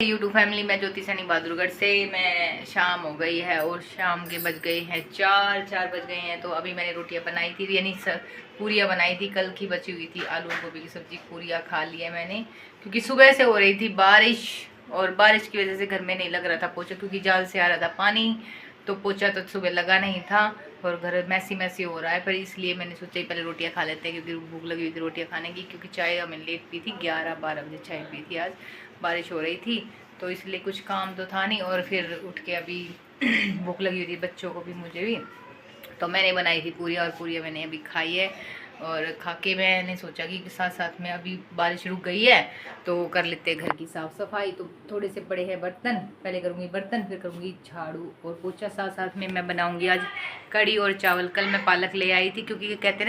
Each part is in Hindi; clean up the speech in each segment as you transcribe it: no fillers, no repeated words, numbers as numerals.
यूट्यूब फैमिली में ज्योति सैनी बहादुरगढ़ से मैं शाम हो गई है और शाम के बज गए हैं 4 बज गए हैं। तो अभी मैंने रोटियां बनाई थी, यानी पूरियां बनाई थी, कल की बची हुई थी आलू गोभी की सब्जी। पूरियां खा ली है मैंने, क्योंकि सुबह से हो रही थी बारिश और बारिश की वजह से घर में नहीं लग रहा था पोछा, क्योंकि जाल से आ रहा था पानी, तो पोछा तो सुबह लगा नहीं था और घर मैसी हो रहा है। पर इसलिए मैंने सोचा पहले रोटियां खा लेते हैं, क्योंकि भूख लगी हुई थी रोटियां खाने की। क्योंकि चाय हमें लेट पी थी, 11-12 बजे चाय पी थी, आज बारिश हो रही थी तो इसलिए कुछ काम तो था नहीं। और फिर उठ के अभी भूख लगी हुई थी बच्चों को भी मुझे भी, तो मैंने बनाई थी पूरी, और पूरी मैंने अभी खाई है। और खा के मैंने सोचा कि साथ साथ में अभी बारिश रुक गई है तो कर लेते हैं घर की साफ़ सफाई। तो थोड़े से पड़े हैं बर्तन, पहले करूँगी बर्तन फिर करूँगी झाड़ू और पोछा। साथ साथ में मैं बनाऊँगी आज कड़ी और चावल। कल मैं पालक ले आई थी, क्योंकि कहते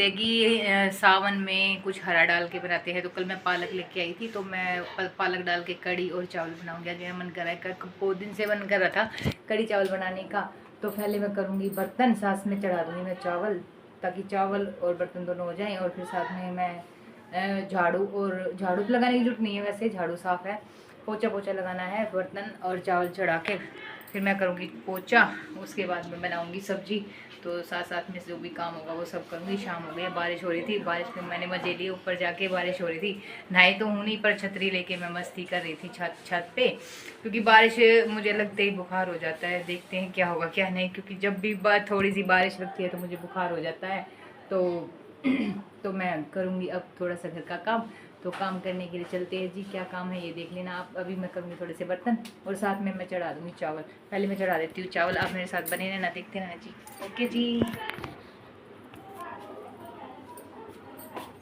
हैं कि सावन में कुछ हरा डाल के बनाते हैं, तो कल मैं पालक लेके आई थी, तो मैं पालक डाल के कड़ी और चावल बनाऊँगी। आज मेरा मन कर रहा है, बहुत दिन से मन कर रहा था कड़ी चावल बनाने का। तो पहले मैं करूँगी बर्तन, साथ में चढ़ा दूँगी मैं चावल, ताकि चावल और बर्तन दोनों हो जाएं। और फिर साथ में मैं झाड़ू तो लगाने की जरूरत नहीं है, वैसे झाड़ू साफ़ है, पोछा लगाना है। बर्तन और चावल चढ़ा के फिर मैं करूँगी पोछा, उसके बाद मैं बनाऊँगी सब्जी। तो साथ साथ में जो भी काम होगा वो सब करूँगी। शाम हो गई, बारिश हो रही थी, बारिश में मैंने मजे लिए। ऊपर जाके बारिश हो रही थी, नहाई तो हूँ नहीं, पर छतरी लेके मैं मस्ती कर रही थी छत पे, क्योंकि बारिश मुझे लगते ही बुखार हो जाता है। देखते हैं क्या होगा क्या नहीं, क्योंकि जब भी थोड़ी सी बारिश लगती है तो मुझे बुखार हो जाता है। तो तो मैं करूँगी अब थोड़ा सा घर का काम। तो काम करने के लिए चलते हैं जी। क्या काम है ये देख लेना आप। अभी मैं करूँगी थोड़े से बर्तन और साथ में मैं चढ़ा दूँगी चावल। पहले मैं चढ़ा देती हूँ चावल, आप मेरे साथ बने रहना, देखते रहना जी। ओके जी।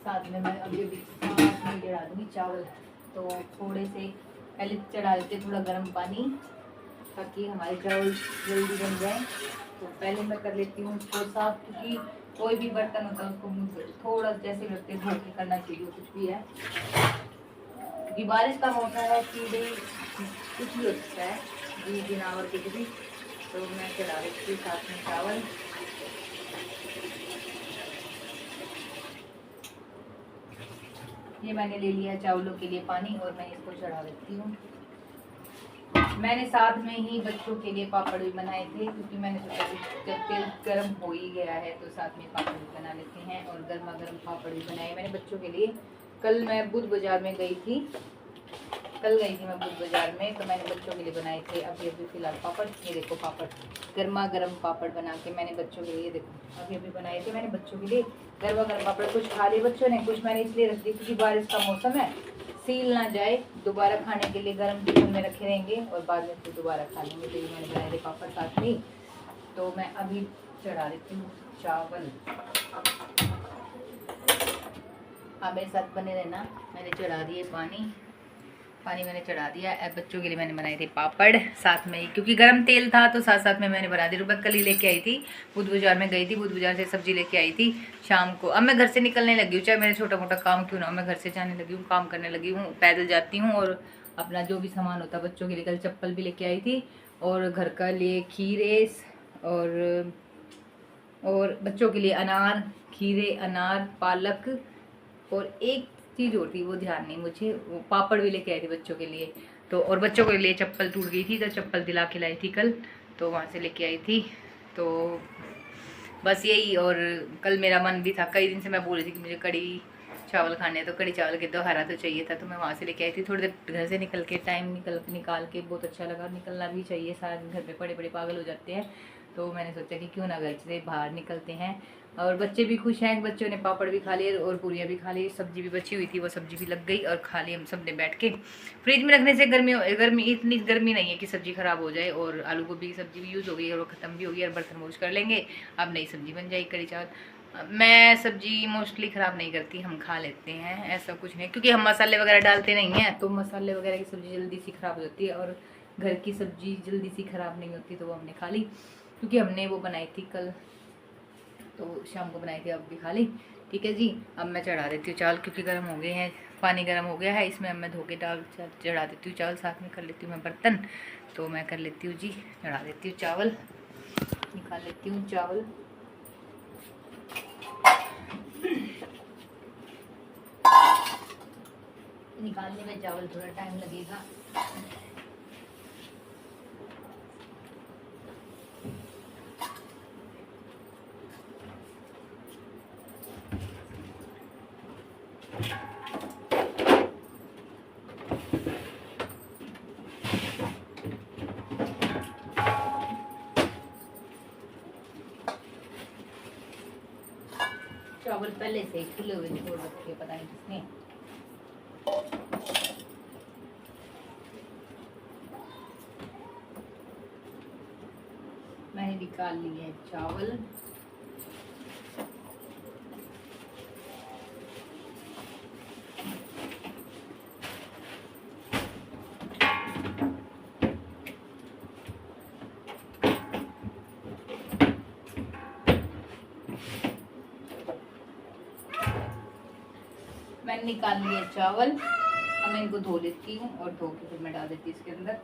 साथ में मैं अभी चढ़ा दूँगी चावल। तो थोड़े से पहले चढ़ा देते थोड़ा गर्म पानी, ताकि हमारे चावल जल्दी बन जाए। तो पहले मैं कर लेती हूँ उसको साफ, क्योंकि कोई भी बर्तन होता है उसको थोड़ा जैसे लगते धो के करना चाहिए, कुछ भी है, क्योंकि बारिश का मौसम है, कीड़े कुछ भी हो सकता है जी, जानवर के भी। तो मैं चढ़ा रही हूँ साथ में चावल। ये मैंने ले लिया चावलों के लिए पानी, और मैं इसको चढ़ा देती हूँ। मैंने साथ में ही बच्चों के लिए पापड़ भी बनाए थे, क्योंकि मैंने सोचा कि जब तेल गर्म हो ही गया है तो साथ में पापड़ भी बना लेते हैं। और गर्मा गर्म पापड़ भी बनाए मैंने बच्चों के लिए। कल मैं बुध बाजार में गई थी, मैं बुध बाजार में, तो मैंने बच्चों के लिए बनाए थे। अभी फिलहाल पापड़, ये देखो पापड़, गर्मा गर्म पापड़ बना के मैंने बच्चों के लिए, देखो अभी बनाए थे मैंने बच्चों के लिए गर्मा गर्म पापड़। कुछ खा लिए बच्चों ने, कुछ मैंने इसलिए रख दी क्योंकि बारिश का मौसम है, सील ना जाए, दोबारा खाने के लिए गर्म टिफिन में रखे रहेंगे और बाद में फिर दोबारा खा लेंगे। तो ये मैंने बनाए थे पापड़ साथ में। तो मैं अभी चढ़ा देती हूँ चावल, आप मेरे साथ बने रहना। मैंने चढ़ा दिए पानी मैंने चढ़ा दिया। अब बच्चों के लिए मैंने बनाए थे पापड़ साथ में ही, क्योंकि गर्म तेल था तो साथ साथ में मैंने बना दी। रुपये कल ही लेके आई थी, बुध बाजार में गई थी, बुध बाजार से सब्जी लेके आई थी शाम को। अब मैं घर से निकलने लगी हूँ, चाहे मेरा छोटा मोटा काम क्यों ना हो, मैं घर से जाने लगी हूँ, काम करने लगी हूँ, पैदल जाती हूँ। और अपना जो भी सामान होता है बच्चों के लिए, कल चप्पल भी लेके आई थी, और घर का लिए खीरे और बच्चों के लिए अनार, खीरे, अनार, पालक, और एक चीज़ और थी वो ध्यान नहीं मुझे, वो पापड़ भी लेके आई थी बच्चों के लिए। तो और बच्चों के लिए चप्पल टूट गई थी तो चप्पल दिला के लाई थी कल, तो वहाँ से लेके आई थी। तो बस यही। और कल मेरा मन भी था, कई दिन से मैं बोल रही थी कि मुझे कड़ी चावल खाने, तो कड़ी चावल के दोहरा तो चाहिए था, तो मैं वहाँ से लेके आई थी। थोड़ी देर घर से निकल के टाइम निकाल के बहुत अच्छा लगा। निकलना भी चाहिए, सारा दिन घर पे बड़े पागल हो जाते हैं, तो मैंने सोचा कि क्यों ना घर से बाहर निकलते हैं। और बच्चे भी खुश हैं, बच्चों ने पापड़ भी खा लिए और पूरियाँ भी खा ली, सब्जी भी बची हुई थी, वो सब्जी भी लग गई और खा ली हम सब ने बैठ के। फ्रिज में रखने से गर्मी इतनी गर्मी नहीं है कि सब्जी खराब हो जाए। और आलू गोभी की सब्जी भी यूज़ हो गई और वो ख़त्म भी हो गई, और बर्तन वॉश कर लेंगे, अब नई सब्जी बन जाएगी कड़ी चावल। मैं सब्जी मोस्टली ख़राब नहीं करती, हम खा लेते हैं, ऐसा कुछ नहीं, क्योंकि हम मसाले वगैरह डालते नहीं हैं, तो मसाले वगैरह की सब्ज़ी जल्दी सी ख़राब हो जाती है, और घर की सब्ज़ी जल्दी सी ख़राब नहीं होती, तो वो हमने खा ली, क्योंकि हमने वो बनाई थी कल, तो शाम को बनाई थी, अब भी खा ली। ठीक है जी। अब मैं चढ़ा देती हूँ चावल, क्योंकि गर्म हो गए हैं, पानी गर्म हो गया है, इसमें अब मैं धो के डाल चढ़ा देती हूँ चावल, साथ में कर लेती हूँ मैं बर्तन। तो मैं कर लेती हूँ जी, चढ़ा देती हूँ चावल, निकाल लेती हूँ चावल। निकालने में चावल थोड़ा टाइम लगेगा। चावल पहले से खुले हुए छोड़ रखे, पता नहीं किसने। मैंने निकाल लिए हैं चावल। मैंने निकाल लिए चावल। अब मैं इनको धो लेती हूँ और धो के फिर मैं डाल देती हूँ इसके अंदर।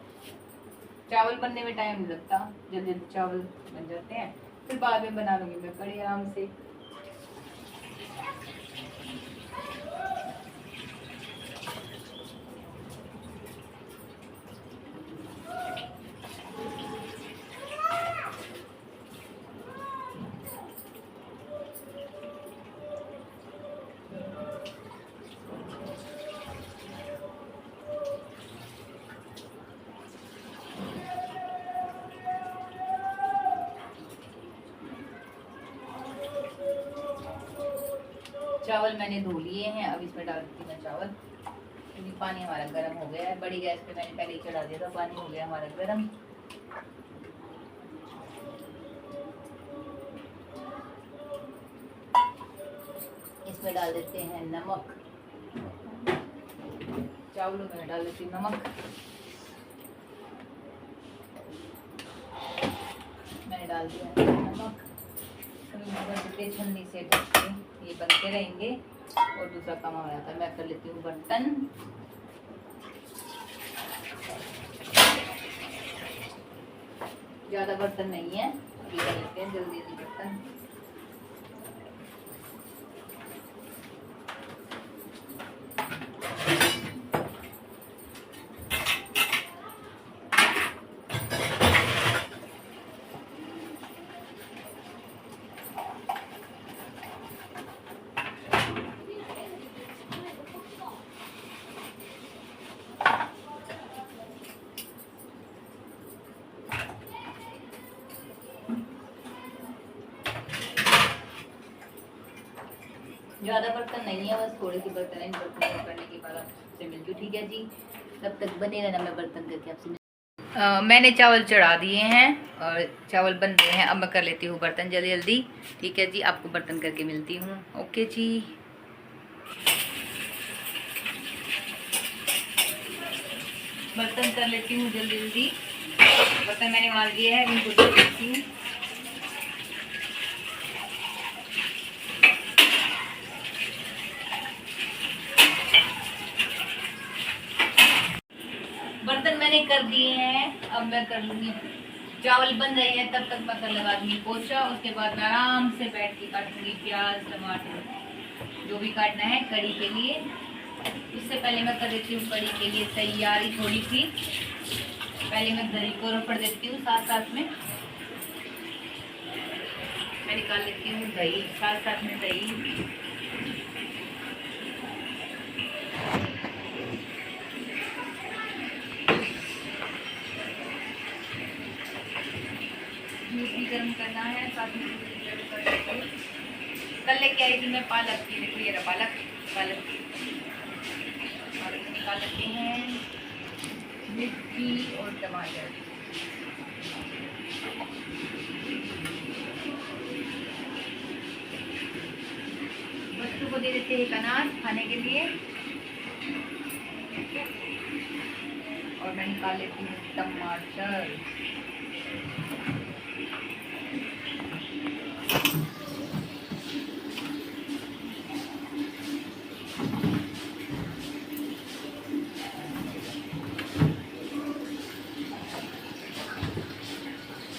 चावल बनने में टाइम नहीं लगता, जल्दी जल्दी चावल बन जाते हैं। फिर बाद में बना लूँगी मैं कड़ी आराम से। चावल मैंने धो लिए हैं। अब इसमें डाल देती हूँ मैं चावल, क्योंकि पानी हमारा गर्म हो गया है। बड़ी गैस पे मैंने पहले ही चढ़ा दिया था, पानी हो गया हमारा गर्म। इसमें डाल देते हैं नमक। चावलों में डाल देती हूँ नमक। मैंने डाल दिया है नमक। छन्नी से ढक के ये बनते रहेंगे और दूसरा काम हो जाता है। मैं कर लेती हूँ बर्तन। ज्यादा बर्तन नहीं है, अभी कर लेते हैं जल्दी जल्दी बर्तन। ज़्यादा बर्तन नहीं है, बस थोड़े से बर्तन है। बर्तन करने के बाद आपसे मिलती हूँ, ठीक है जी। तब तक बने रहना, मैं बर्तन करके आपसे मैंने चावल चढ़ा दिए हैं और चावल बन रहे हैं। अब मैं कर लेती हूँ बर्तन जल्दी जल्दी, ठीक है जी। आपको बर्तन करके मिलती हूँ, ओके जी। बर्तन कर लेती हूँ जल्दी जल्दी। बर्तन मैंने मार दिए हैं, इनको धो लेती हूँ। बर्तन मैंने कर दिए हैं। अब मैं कर लूँगी, चावल बन रहे हैं तब तक मैं कर लगा दूँगी पोछा। उसके बाद मैं आराम से बैठ के काटूँगी प्याज टमाटर जो भी काटना है कड़ी के लिए। उससे पहले मैं कर देती हूँ कड़ी के लिए तैयारी थोड़ी सी। पहले मैं दही को रगड़ देती हूँ साथ साथ में। मैं निकाल लेती हूँ दही, साथ साथ में दही। दूध भी गर्म करना है, साथ में कल लेके आई थी मैं पालक की, देखिए ये पालक पालक निकाल लेते हैं। मिर्ची और टमाटर, बच्चों को दे देते हैं एक अनार खाने के लिए। और मैं निकाल लेती हूँ टमाटर।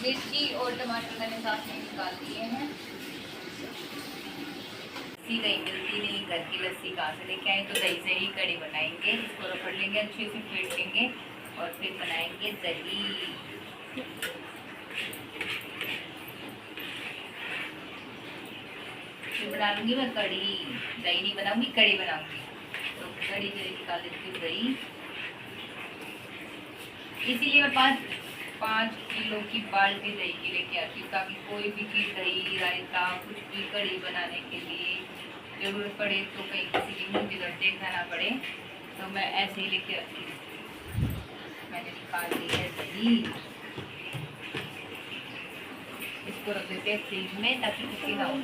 मिर्ची और टमाटर मैंने साथ में निकाल दिए हैं। लस्सी दही मिलती नहीं, घर की लस्सी कहाँ से लेके आए, तो दही से ही कड़ी बनाएंगे। इसको रगड़ लेंगे, अच्छे से फेंट लेंगे और फिर बनाएंगे दही। फिर बना लूँगी मैं कड़ी, दही नहीं बनाऊँगी, कड़ी बनाऊँगी। तो कड़ी के लिए निकाल लेती हूँ दही। इसीलिए मैं पाँच किलो की बाल्टी दही की लेके आती हूँ, ताकि कोई भी चीज़, दही रायता कुछ भी कड़ी बनाने के लिए ज़रूरत पड़े तो कहीं किसी की मुँह की तरफ देखना ना पड़े, तो मैं ऐसे ही लेके आती हूँ। मैंने निकाल ली है दही, इसको रख देते हैं फ्रिज में ताकि किसी ना हो।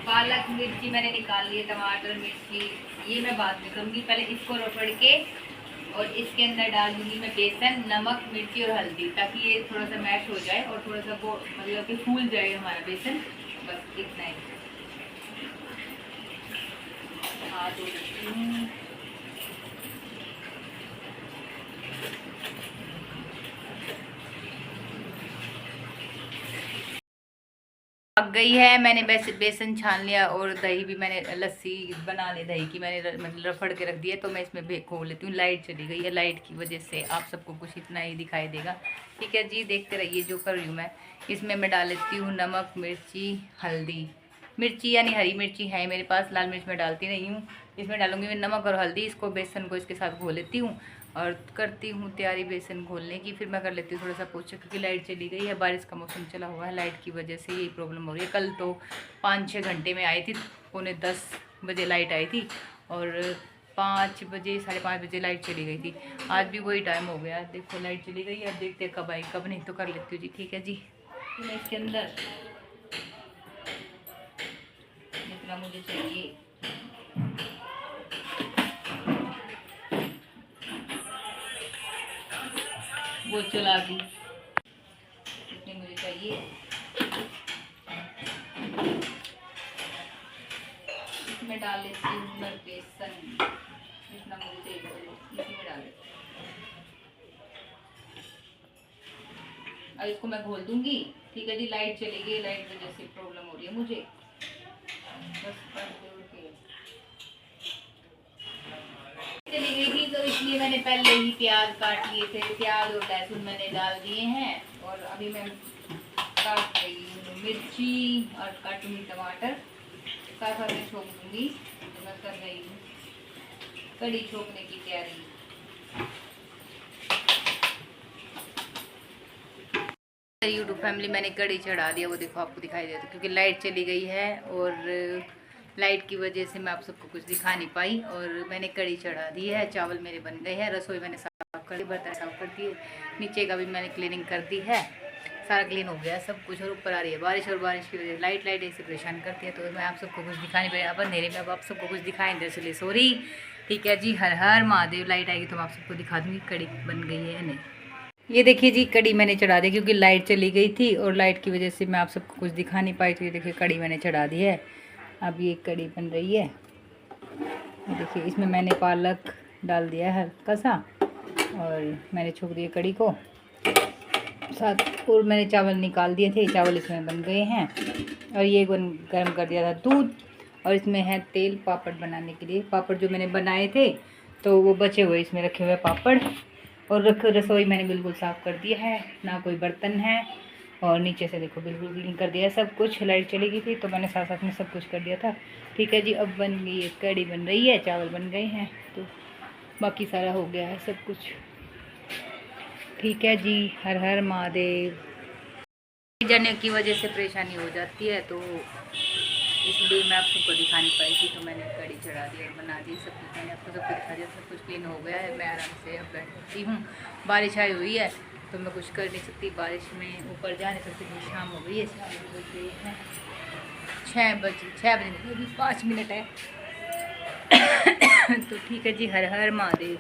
पालक मिर्ची मैंने निकाल ली है, टमाटर मिर्ची ये मैं बाद में करूँगी। पहले इसको रगड़ के और इसके अंदर डाल दूँगी मैं बेसन, नमक, मिर्ची और हल्दी, ताकि ये थोड़ा सा मैश हो जाए और थोड़ा सा वो मतलब कि फूल जाए हमारा बेसन। बस इतना ही। हाथ धो लेती हूँ। पक गई है, मैंने बेसन छान लिया और दही भी मैंने लस्सी बना ली दही की, मैंने मतलब रफड़ के रख दिया। तो मैं इसमें खोल लेती हूँ। लाइट चली गई है, लाइट की वजह से आप सबको कुछ इतना ही दिखाई देगा। ठीक है जी, देखते रहिए जो कर रही हूँ मैं। इसमें मैं डाल लेती हूँ नमक, मिर्ची, हल्दी। मिर्ची यानी हरी मिर्ची है मेरे पास, लाल मिर्च मैं डालती नहीं हूँ। इसमें डालूंगी मैं नमक और हल्दी। इसको बेसन को इसके साथ घोल लेती हूँ और करती हूँ तैयारी बेसन घोलने की। फिर मैं कर लेती हूँ थोड़ा सा पोछा, क्योंकि लाइट चली गई है, बारिश का मौसम चला हुआ है, लाइट की वजह से यही प्रॉब्लम हो रही है। कल तो 5-6 घंटे में आई थी, 9:45 बजे लाइट आई थी और 5 बजे 5:30 बजे लाइट चली गई थी। आज भी वही टाइम हो गया, देखो लाइट चली गई है। अब देखते हैं कब आई कब नहीं, तो कर लेती हूँ जी। ठीक है जी, तो मैं इसके अंदर जितना मुझे चाहिए वो चला दूँ, जितनी मुझे चाहिए। इसमें डाल लेती हूँ मैं बेसन, जितना मुझे चाहिए इसी में डाल देती हूँ। अब इसको मैं घोल दूंगी। ठीक है जी, लाइट चली गई, लाइट वजह से प्रॉब्लम हो रही है मुझे। बस चली गई थी तो इसलिए मैंने पहले ही प्याज काट लिए थे। प्याज और लहसुन मैंने डाल दिए हैं और अभी मैं काट रही हूँ मिर्ची और काटूंगी टमाटर, साथ में छोंक दूंगी। तो मैं कर रही हूँ कड़ी छोंकने की तैयारी। यूट्यूब फैमिली मैंने कड़ी चढ़ा दिया, वो देखो आपको दिखाई देता, क्योंकि लाइट चली गई है और लाइट की वजह से मैं आप सबको कुछ दिखा नहीं पाई। और मैंने कड़ी चढ़ा दी है, चावल मेरे बन गए हैं, रसोई मैंने साफ कर दी, बर्तन साफ कर दिए, नीचे का भी मैंने क्लीनिंग कर दी है, सारा क्लीन हो गया सब कुछ। और ऊपर आ रही है बारिश और बारिश की वजह से लाइट ऐसे परेशान करती है, तो मैं आप सबको कुछ दिखा नहीं पाई। अब अंधेरे में अब आप सबको कुछ दिखाएं दे, इसलिए सॉरी। ठीक है जी, हर हर महादेव। लाइट आएगी तो मैं आप सबको दिखा दूँगी कड़ी बन गई है या नहीं। ये देखिए जी, कड़ी मैंने चढ़ा दी, क्योंकि लाइट चली गई थी और लाइट की वजह से मैं आप सबको कुछ दिखा नहीं पाई। तो ये देखिए कड़ी मैंने चढ़ा दी है, अब ये कड़ी बन रही है। ये देखिए इसमें मैंने पालक डाल दिया है हल्का सा और मैंने छोड़ दिया कड़ी को साथ, और मैंने चावल निकाल दिए थे, चावल इसमें बन गए हैं। और ये गर्म कर दिया था दूध, और इसमें है तेल पापड़ बनाने के लिए। पापड़ जो मैंने बनाए थे तो वो बचे हुए इसमें रखे हुए पापड़। और रसोई मैंने बिल्कुल साफ़ कर दिया है, ना कोई बर्तन है, और नीचे से देखो बिल्कुल क्लीन कर दिया है सब कुछ। लाइट चली गई थी तो मैंने साथ साथ में सब कुछ कर दिया था। ठीक है जी, अब बन गई है कड़ी, बन रही है, चावल बन गए हैं, तो बाकी सारा हो गया है सब कुछ। ठीक है जी, हर हर महादेव। जाने की वजह से परेशानी हो जाती है, तो इसलिए मैं आप सबको दिखा नहीं पाई थी। तो मैंने कड़ी चढ़ा दी और बना दी सब कुछ, मैंने आपको सबको दिखा दिया, सब कुछ क्लीन हो गया है। मैं आराम से अब बैठती हूँ। बारिश आई हुई है तो मैं कुछ कर नहीं सकती, बारिश में ऊपर जा नहीं सकती, शाम हो गई है, 6 बजे 5 मिनट है। तो ठीक है जी, हर हर महादेव।